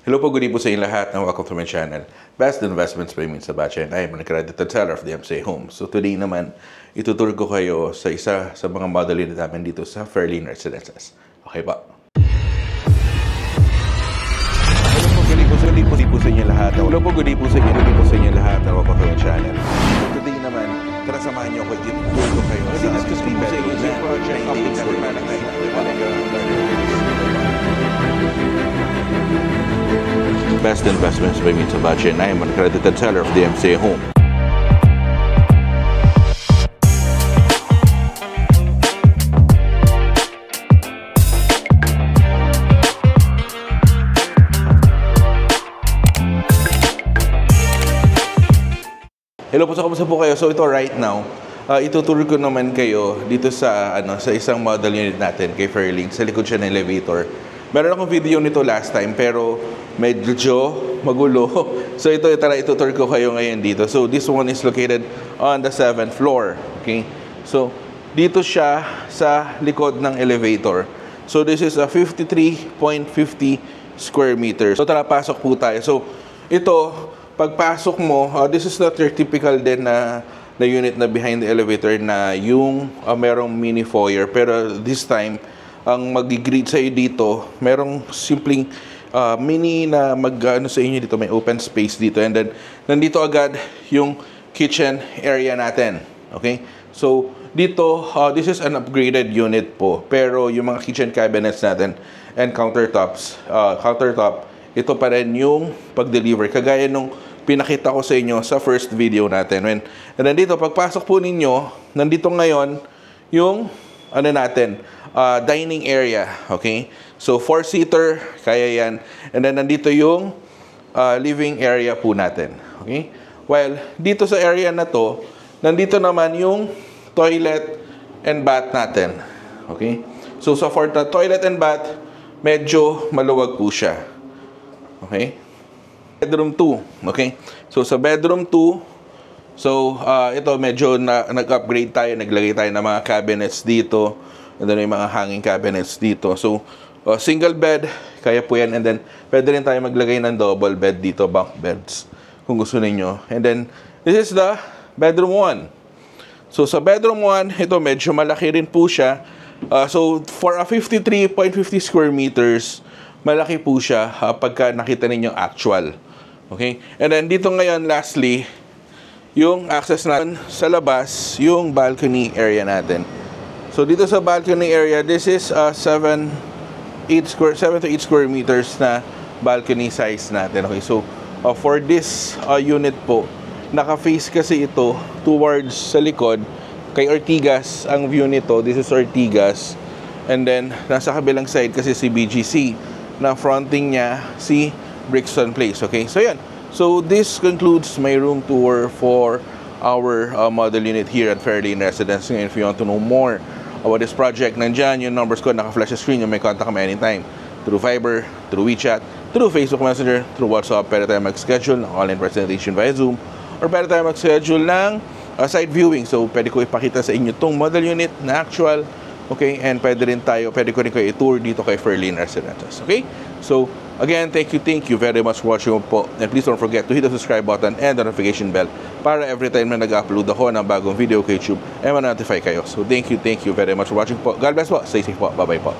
Hello po, good evening po sa inyo lahat and welcome to my channel. Best Investments by Minsa Bache, and I am an accredited seller of the MCA Home. So today naman, itutur ko kayo sa isa sa mga model unit namin dito sa Fairlane Residences. Okay ba? Hello po, good evening po sa inyo lahat. Hello po, good evening po sa inyo lahat and welcome to my channel. So today naman, tara samahan niyo ako, itutur ko kayo sa discuss po sa inyo sa project updates for Manakay. Best Investments by Minsa Bache, and I am an accredited seller of the MCA Home. Hello po, kamusta po kayo? So ito right now, ituturo ko naman kayo dito sa sa isang model unit natin kay Fairlane. Sa likod siya ng elevator. Meron akong video nito last time pero medyo magulo. So tara itutur ko kayo ngayon dito. So this one is located on the 7th floor. Okay? So dito siya sa likod ng elevator. So this is a 53.50 square meters. So tara, pasok po tayo. So ito, pagpasok mo, this is not your typical din na unit na behind the elevator na yung merong mini foyer. Pero this time, ang mag-greet sa iyo dito, merong simpleng mini na mag-ano sa inyo dito, may open space dito, and then nandito agad yung kitchen area natin. Okay? So dito, this is an upgraded unit po, pero yung mga kitchen cabinets natin and countertop, ito pa rin yung pag-deliver, kagaya nung pinakita ko sa inyo sa first video natin. And then dito, pagpasok po ninyo, nandito ngayon yung natin, dining area. Okay? So 4-seater, kaya yan. And then nandito yung living area po natin. Okay? While dito sa area na to, nandito naman yung toilet and bath natin. Okay? So for the toilet and bath, medyo maluwag po siya. Okay? Bedroom 2. Okay? So sa bedroom 2, so ito medyo nag-upgrade tayo, naglagay tayo ng mga cabinets dito. And then yung mga hanging cabinets dito. So single bed, kaya po yan. And then pwede rin tayo maglagay ng double bed dito, bunk beds, kung gusto niyo. And then this is the bedroom 1. So sa bedroom 1, ito medyo malaki rin po siya. So for a 53.50 square meters, malaki po siya pagka nakita ninyo actual. Okay? And then dito ngayon, lastly, yung access natin sa labas, yung balcony area natin. So dito sa balcony area, this is 7 to 8 square meters na balcony size natin. Okay, so for this unit po, naka-face kasi ito towards sa likod kay Ortigas ang view nito. This is Ortigas. And then nasa kabilang side kasi si BGC, na fronting niya si Brixton Place. Okay, so yan. So this concludes my room tour for our model unit here at Fairlane Residence. And if you want to know more about this project, nandyan yung numbers ko, naka-flash sa screen, yung may contact kami anytime. Through Viber, through WeChat, through Facebook Messenger, through WhatsApp. Pwede tayo mag-schedule ng online presentation via Zoom, or pwede tayo mag-schedule ng site viewing. So pwede ko ipakita sa inyo tong model unit na actual. Okay, and pwede ko rin kayo i-tour dito kay Fairlane Residences. Okay, so again, thank you very much for watching po. And please don't forget to hit the subscribe button and the notification bell para every time na nag-upload ako ng bagong video kay YouTube ay ma-notify kayo. So thank you very much for watching po. God bless po. Stay safe po. Bye-bye po.